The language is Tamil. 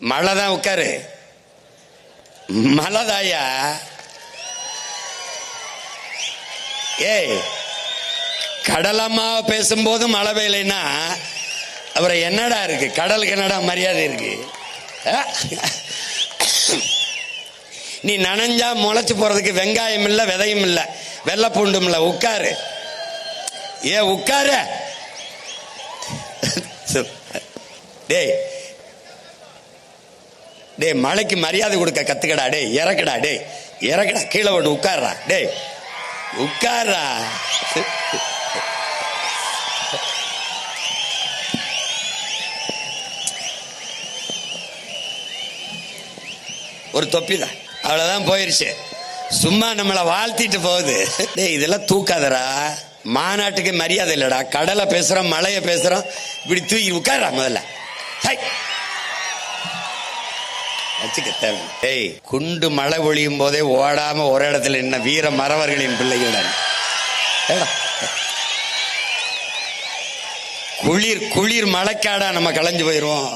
மழை தான் உட்காரு. மழைதாயா? ஏய், கடலம்மா பேசும்போது மழை பெய்யலைன்னா அப்புறம் என்னடா இருக்கு? கடலுக்கு என்னடா மரியாதை இருக்கு? நீ நனைஞ்சா முளைச்சு போறதுக்கு வெங்காயம் இல்ல, விதையும் இல்ல, வெள்ளை பூண்டும் இல்ல. உட்காரு. உட்காரு. டேய் டே, மழைக்கு மரியாதை கொடுக்க கத்துக்கடா. டே இறக்குடா. டே இறக்குடா, கீழே போட்டு உட்கார்றா. டே உட்கார்றா. ஒரு தொப்பி தான், அவ்வளவுதான், போயிருச்சு. சும்மா நம்மளை வாழ்த்திட்டு போகுது. டேய் இதெல்லாம் தூக்காதரா. மாநாட்டுக்கு மரியாதை இல்லடா. கடலை பேசுறோம், மழைய பேசுறோம், இப்படி தூக்கி உட்கார்றா முதல்ல. வச்சுக்க தேவை. டேய், குண்டு மழை ஒழியும் போதே ஓடாம ஒரு இடத்துல என்ன வீர மறவர்களின் பிள்ளைகள். குளிர் குளிர் மழைக்காடா நம்ம களைஞ்சு போயிருவோம்.